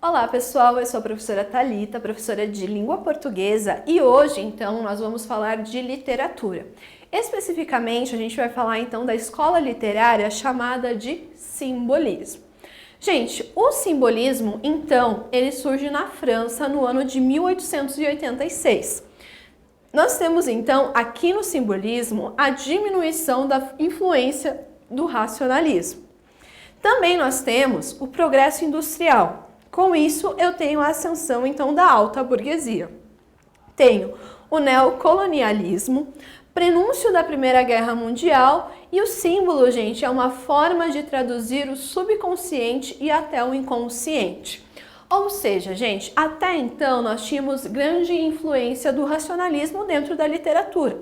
Olá pessoal, eu sou a professora Thalita, professora de língua portuguesa e hoje então nós vamos falar de literatura. Especificamente a gente vai falar então da escola literária chamada de simbolismo. Gente, o simbolismo então ele surge na França no ano de 1886. Nós temos então aqui no simbolismo a diminuição da influência do racionalismo. Também nós temos o progresso industrial. Com isso, eu tenho a ascensão, então, da alta burguesia. Tenho o neocolonialismo, prenúncio da Primeira Guerra Mundial e o símbolo, gente, é uma forma de traduzir o subconsciente e até o inconsciente. Ou seja, gente, até então nós tínhamos grande influência do racionalismo dentro da literatura.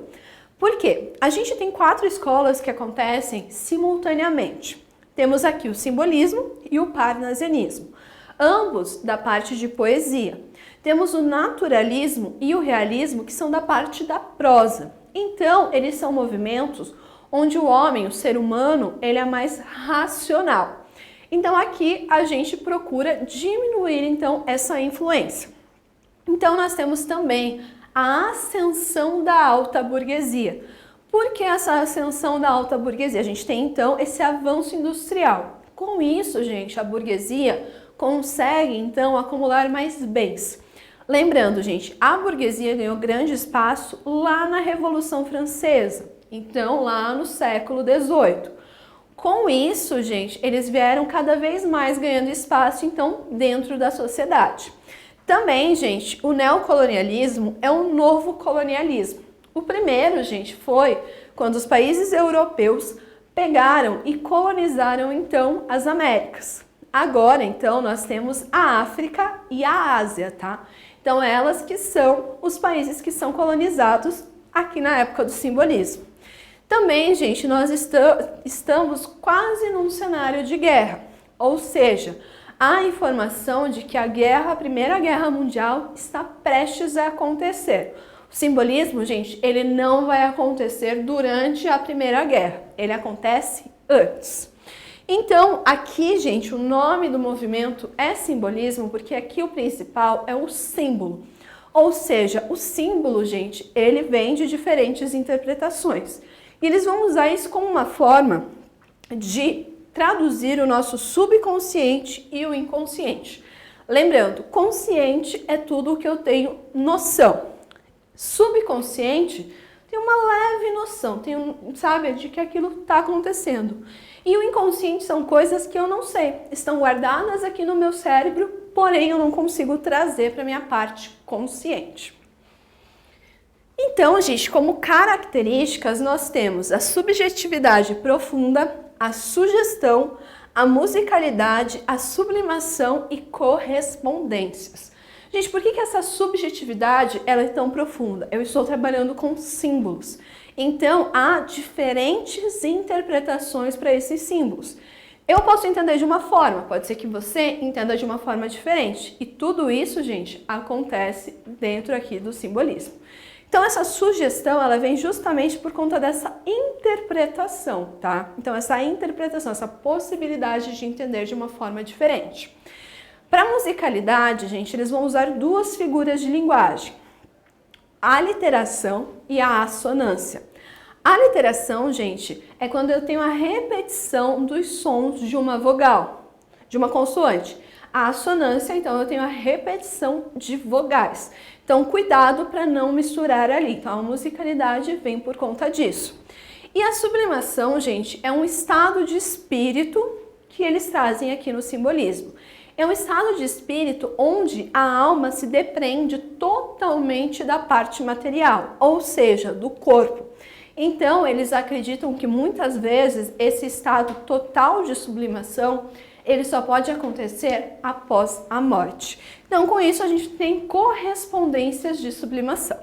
Por quê? A gente tem 4 escolas que acontecem simultaneamente. Temos aqui o simbolismo e o parnasianismo. Ambos da parte de poesia. Temos o naturalismo e o realismo, que são da parte da prosa. Então, eles são movimentos onde o homem, o ser humano, ele é mais racional. Então, aqui a gente procura diminuir, então, essa influência. Então, nós temos também a ascensão da alta burguesia. Por que essa ascensão da alta burguesia? A gente tem, então, esse avanço industrial. Com isso, gente, a burguesia consegue, então, acumular mais bens. Lembrando, gente, a burguesia ganhou grande espaço lá na Revolução Francesa, então, lá no século XVIII. Com isso, gente, eles vieram cada vez mais ganhando espaço, então, dentro da sociedade. Também, gente, o neocolonialismo é um novo colonialismo. O primeiro, gente, foi quando os países europeus pegaram e colonizaram, então, as Américas. Agora, então, nós temos a África e a Ásia, tá? Então, elas que são os países que são colonizados aqui na época do simbolismo. Também, gente, nós estamos quase num cenário de guerra, ou seja, há informação de que a Primeira Guerra Mundial está prestes a acontecer. O simbolismo, gente, ele não vai acontecer durante a Primeira Guerra, ele acontece antes. Então, aqui, gente, o nome do movimento é simbolismo, porque aqui o principal é o símbolo. Ou seja, o símbolo, gente, ele vem de diferentes interpretações. E eles vão usar isso como uma forma de traduzir o nosso subconsciente e o inconsciente. Lembrando, consciente é tudo o que eu tenho noção. Subconsciente tem uma leve noção, sabe, de que aquilo está acontecendo. E o inconsciente são coisas que eu não sei, estão guardadas aqui no meu cérebro, porém eu não consigo trazer para a minha parte consciente. Então, gente, como características nós temos a subjetividade profunda, a sugestão, a musicalidade, a sublimação e correspondências. Gente, por que essa subjetividade ela é tão profunda? Eu estou trabalhando com símbolos. Então, há diferentes interpretações para esses símbolos. Eu posso entender de uma forma, pode ser que você entenda de uma forma diferente. E tudo isso, gente, acontece dentro aqui do simbolismo. Então, essa sugestão, ela vem justamente por conta dessa interpretação, tá? Então, essa interpretação, essa possibilidade de entender de uma forma diferente. Para musicalidade, gente, eles vão usar 2 figuras de linguagem. A aliteração e a assonância. A aliteração, gente, é quando eu tenho a repetição dos sons de uma vogal, de uma consoante. A assonância, então, eu tenho a repetição de vogais. Então, cuidado para não misturar ali. Então, a musicalidade vem por conta disso. E a sublimação, gente, é um estado de espírito que eles trazem aqui no simbolismo. É um estado de espírito onde a alma se depreende totalmente da parte material, ou seja, do corpo. Então, eles acreditam que muitas vezes esse estado total de sublimação, ele só pode acontecer após a morte. Então, com isso, a gente tem correspondências de sublimação.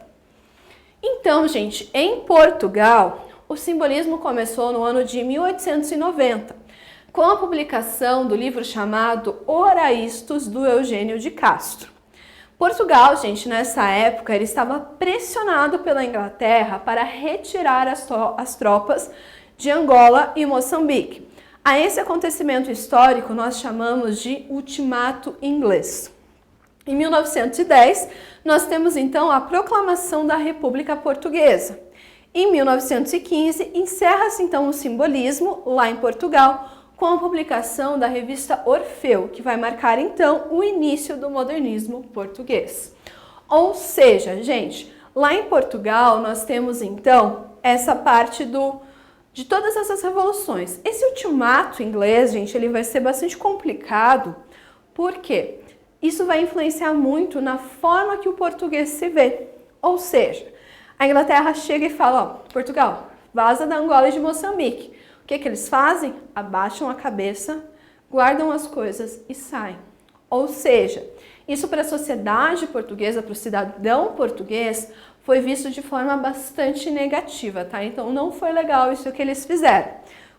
Então, gente, em Portugal, o simbolismo começou no ano de 1890. Com a publicação do livro chamado Horaístos, do Eugênio de Castro. Portugal, gente, nessa época, ele estava pressionado pela Inglaterra para retirar as tropas de Angola e Moçambique. A esse acontecimento histórico nós chamamos de Ultimato Inglês. Em 1910, nós temos então a proclamação da República Portuguesa. Em 1915, encerra-se então o simbolismo lá em Portugal com a publicação da revista Orfeu, que vai marcar então o início do modernismo português. Ou seja, gente, lá em Portugal nós temos então essa parte de todas essas revoluções. Esse ultimato inglês, gente, ele vai ser bastante complicado, porque isso vai influenciar muito na forma que o português se vê. Ou seja, a Inglaterra chega e fala, ó, Portugal, vaza da Angola e de Moçambique. O que eles fazem? Abaixam a cabeça, guardam as coisas e saem. Ou seja, isso para a sociedade portuguesa, para o cidadão português, foi visto de forma bastante negativa, tá? Então não foi legal isso que eles fizeram.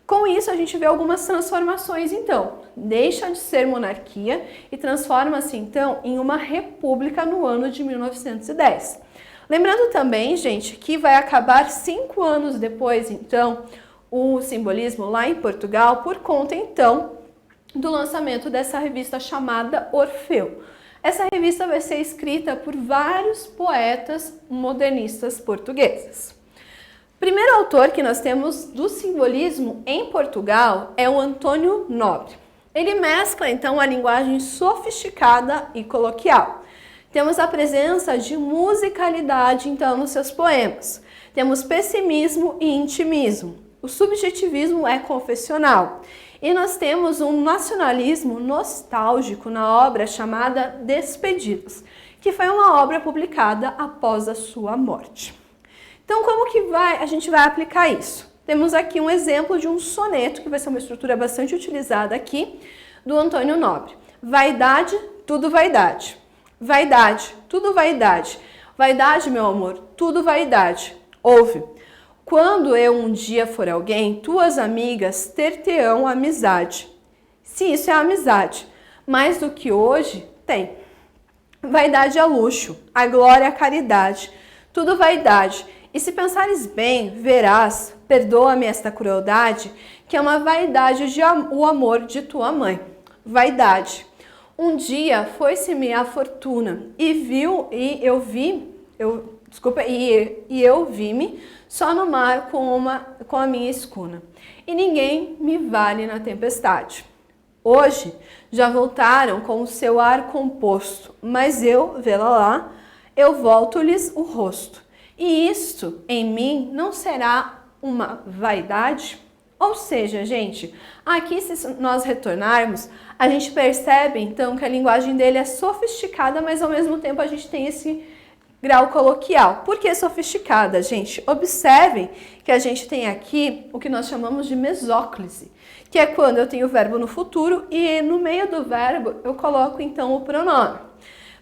Com isso a gente vê algumas transformações então. Deixa de ser monarquia e transforma-se então em uma república no ano de 1910. Lembrando também, gente, que vai acabar 5 anos depois, então, o simbolismo lá em Portugal por conta, então, do lançamento dessa revista chamada Orfeu. Essa revista vai ser escrita por vários poetas modernistas portugueses. O primeiro autor que nós temos do simbolismo em Portugal é o Antônio Nobre. Ele mescla, então, a linguagem sofisticada e coloquial. Temos a presença de musicalidade, então, nos seus poemas. Temos pessimismo e intimismo. O subjetivismo é confessional. E nós temos um nacionalismo nostálgico na obra chamada Despedidos, que foi uma obra publicada após a sua morte. Então, como que a gente vai aplicar isso? Temos aqui um exemplo de um soneto, que vai ser uma estrutura bastante utilizada aqui, do Antônio Nobre. Vaidade, tudo vaidade. Vaidade, tudo vaidade. Vaidade, meu amor, tudo vaidade. Ouve. Quando eu um dia for alguém, tuas amigas ter-te-ão amizade. Se isso é amizade, mais do que hoje, tem. Vaidade é luxo, a glória é a caridade. Tudo vaidade. E se pensares bem, verás, perdoa-me esta crueldade, que é uma vaidade o amor de tua mãe. Vaidade. Um dia foi-se-me a fortuna e eu vi-me só no mar com a minha escuna. E ninguém me vale na tempestade. Hoje já voltaram com o seu ar composto, mas eu, vê-la lá, eu volto-lhes o rosto. E isto, em mim, não será uma vaidade? Ou seja, gente, aqui se nós retornarmos, a gente percebe, então, que a linguagem dele é sofisticada, mas ao mesmo tempo a gente tem esse grau coloquial. Por que sofisticada, gente? Observem que a gente tem aqui o que nós chamamos de mesóclise, que é quando eu tenho o verbo no futuro e no meio do verbo eu coloco, então, o pronome.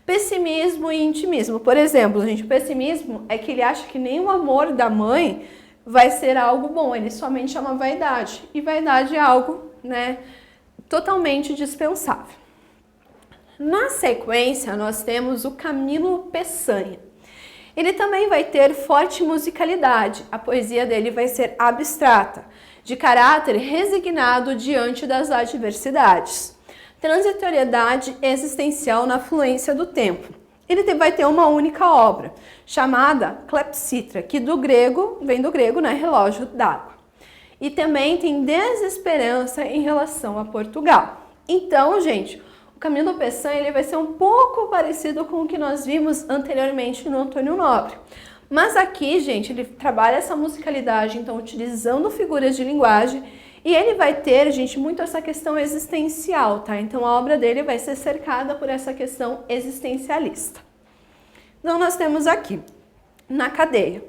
Pessimismo e intimismo. Por exemplo, gente, pessimismo é que ele acha que nem o amor da mãe vai ser algo bom, ele somente chama vaidade. E vaidade é algo, né, totalmente dispensável. Na sequência, nós temos o Camilo Peçanha. Ele também vai ter forte musicalidade. A poesia dele vai ser abstrata, de caráter resignado diante das adversidades. Transitoriedade existencial na fluência do tempo. Ele vai ter uma única obra, chamada Clepsydra, que vem do grego, né, relógio d'água. E também tem desesperança em relação a Portugal. Então, gente, o Camilo Peçanha ele vai ser um pouco parecido com o que nós vimos anteriormente no Antônio Nobre. Mas aqui, gente, ele trabalha essa musicalidade, então, utilizando figuras de linguagem. E ele vai ter, gente, muito essa questão existencial, tá? Então a obra dele vai ser cercada por essa questão existencialista. Então nós temos aqui, na cadeia.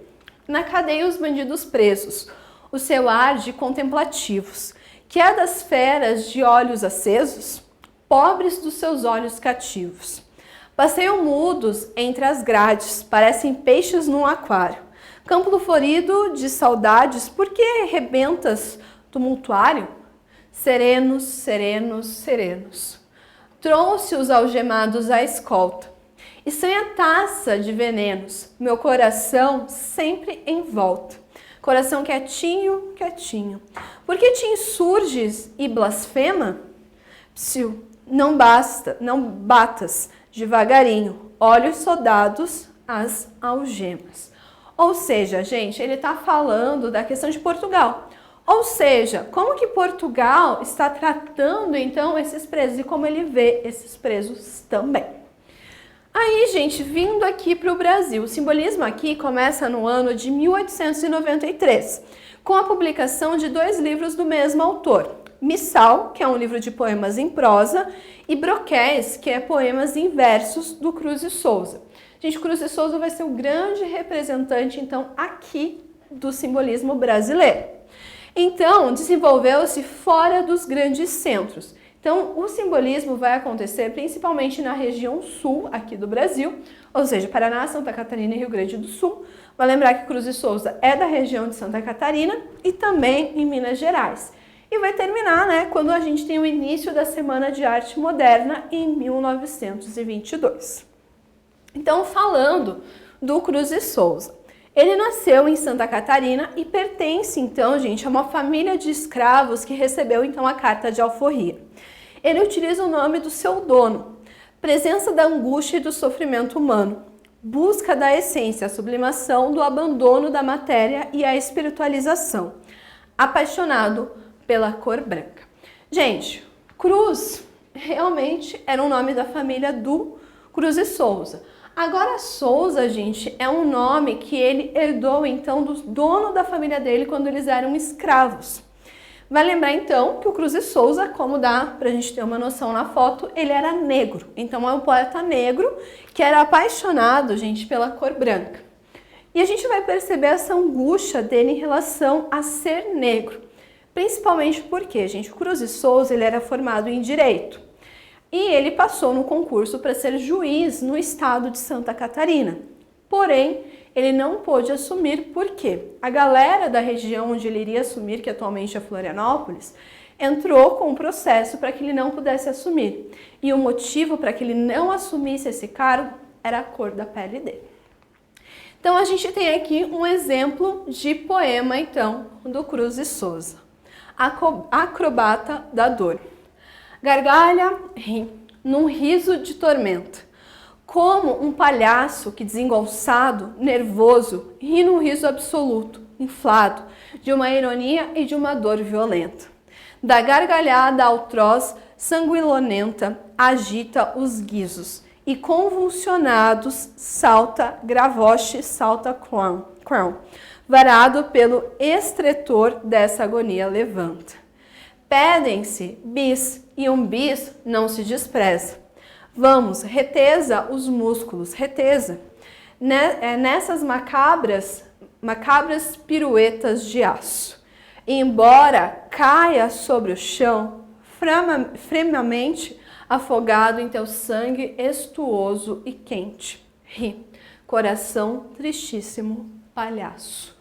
Na cadeia os bandidos presos, o seu ar de contemplativos, que é das feras de olhos acesos, pobres dos seus olhos cativos. Passeiam mudos entre as grades, parecem peixes num aquário. Campo florido de saudades, por que rebentas tumultuário? Serenos, serenos, serenos. Trouxe os algemados à escolta. Estranha taça de venenos, meu coração sempre em volta. coração quietinho, quietinho. Por que te insurges e blasfema? Psiu, não basta, não batas devagarinho, olhos soldados, as algemas. Ou seja, gente, ele está falando da questão de Portugal. Ou seja, como que Portugal está tratando então esses presos e como ele vê esses presos também. Aí, gente, vindo aqui para o Brasil, o simbolismo aqui começa no ano de 1893, com a publicação de 2 livros do mesmo autor. Missal, que é um livro de poemas em prosa, e Broquéis, que é poemas em versos do Cruz e Souza. Gente, Cruz e Souza vai ser o grande representante, então, aqui do simbolismo brasileiro. Então, desenvolveu-se fora dos grandes centros. Então, o simbolismo vai acontecer principalmente na região sul aqui do Brasil, ou seja, Paraná, Santa Catarina e Rio Grande do Sul. Vai lembrar que Cruz e Souza é da região de Santa Catarina e também em Minas Gerais. E vai terminar, né, quando a gente tem o início da Semana de Arte Moderna em 1922. Então, falando do Cruz e Souza. Ele nasceu em Santa Catarina e pertence, então, gente, a uma família de escravos que recebeu, então, a Carta de Alforria. Ele utiliza o nome do seu dono, presença da angústia e do sofrimento humano, busca da essência, a sublimação do abandono da matéria e a espiritualização, apaixonado pela cor branca. Gente, Cruz realmente era um nome da família do Cruz e Souza. Agora, Souza, gente, é um nome que ele herdou, então, do dono da família dele quando eles eram escravos. Vai lembrar, então, que o Cruz e Souza, como dá pra gente ter uma noção na foto, ele era negro. Então, é um poeta negro que era apaixonado, gente, pela cor branca. E a gente vai perceber essa angústia dele em relação a ser negro. Principalmente porque, gente, o Cruz e Souza, ele era formado em Direito. E ele passou no concurso para ser juiz no estado de Santa Catarina. Porém, ele não pôde assumir porque a galera da região onde ele iria assumir, que atualmente é Florianópolis, entrou com um processo para que ele não pudesse assumir. E o motivo para que ele não assumisse esse cargo era a cor da pele dele. Então, a gente tem aqui um exemplo de poema, então, do Cruz e Souza. Acrobata da dor. Gargalha, ri, num riso de tormento, como um palhaço que, desengonçado, nervoso, ri num riso absoluto, inflado, de uma ironia e de uma dor violenta. Da gargalhada altroz, sanguinolenta, agita os guizos, e convulsionados salta gravoche, salta crown, varado pelo estretor dessa agonia levanta. Pedem-se bis, e um bis não se despreza. Vamos, retesa os músculos, retesa. Nessas macabras piruetas de aço. Embora caia sobre o chão, fremamente afogado em teu sangue estuoso e quente. Ri, coração tristíssimo, palhaço.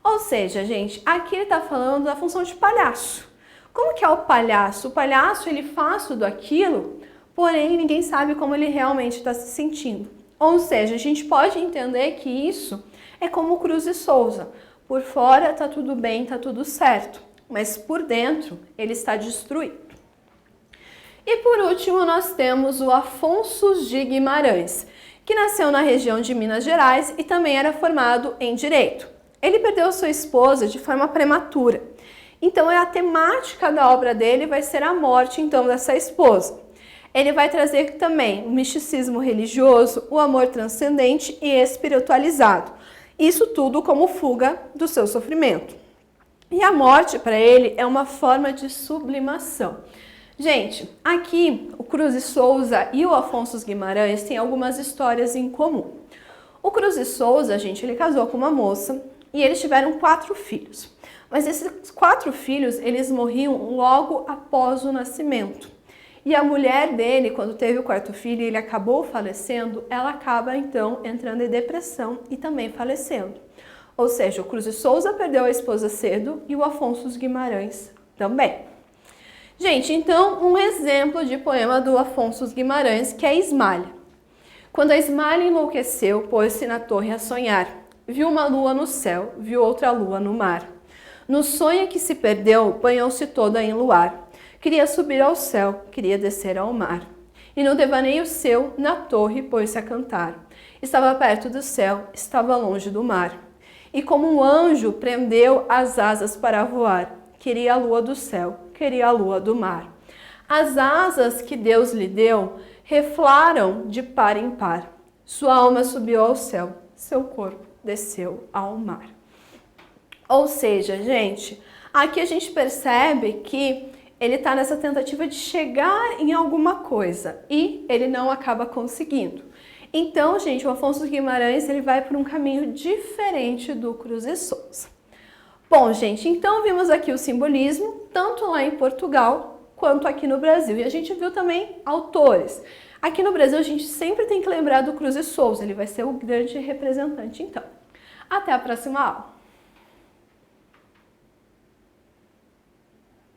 Ou seja, gente, aqui ele está falando da função de palhaço. Como que é o palhaço? O palhaço, ele faz tudo aquilo, porém ninguém sabe como ele realmente está se sentindo. Ou seja, a gente pode entender que isso é como o Cruz e Souza. Por fora está tudo bem, está tudo certo, mas por dentro ele está destruído. E por último nós temos o Afonso de Guimarães, que nasceu na região de Minas Gerais e também era formado em Direito. Ele perdeu sua esposa de forma prematura. Então, a temática da obra dele vai ser a morte, então, dessa esposa. Ele vai trazer também o misticismo religioso, o amor transcendente e espiritualizado. Isso tudo como fuga do seu sofrimento. E a morte, para ele, é uma forma de sublimação. Gente, aqui o Cruz e Souza e o Afonso Guimarães têm algumas histórias em comum. O Cruz e Souza, gente, ele casou com uma moça e eles tiveram 4 filhos. Mas esses 4 filhos, eles morriam logo após o nascimento. E a mulher dele, quando teve o 4º filho e ele acabou falecendo, ela acaba então entrando em depressão e também falecendo. Ou seja, o Cruz e Souza perdeu a esposa cedo e o Afonso Guimarães também. Gente, então um exemplo de poema do Afonso Guimarães, que é Ismalha. Quando a Ismalha enlouqueceu, pôs-se na torre a sonhar. viu uma lua no céu, viu outra lua no mar. No sonho que se perdeu, banhou-se toda em luar. Queria subir ao céu, queria descer ao mar. E no devaneio seu, na torre, pôs-se a cantar. Estava perto do céu, estava longe do mar. E como um anjo, prendeu as asas para voar. Queria a lua do céu, queria a lua do mar. As asas que Deus lhe deu reflaram de par em par. Sua alma subiu ao céu, seu corpo desceu ao mar. Ou seja, gente, aqui a gente percebe que ele está nessa tentativa de chegar em alguma coisa e ele não acaba conseguindo. Então, gente, o Afonso Guimarães ele vai por um caminho diferente do Cruz e Souza. Bom, gente, então vimos aqui o simbolismo, tanto lá em Portugal quanto aqui no Brasil. E a gente viu também autores. Aqui no Brasil a gente sempre tem que lembrar do Cruz e Souza, ele vai ser o grande representante então. Até a próxima aula!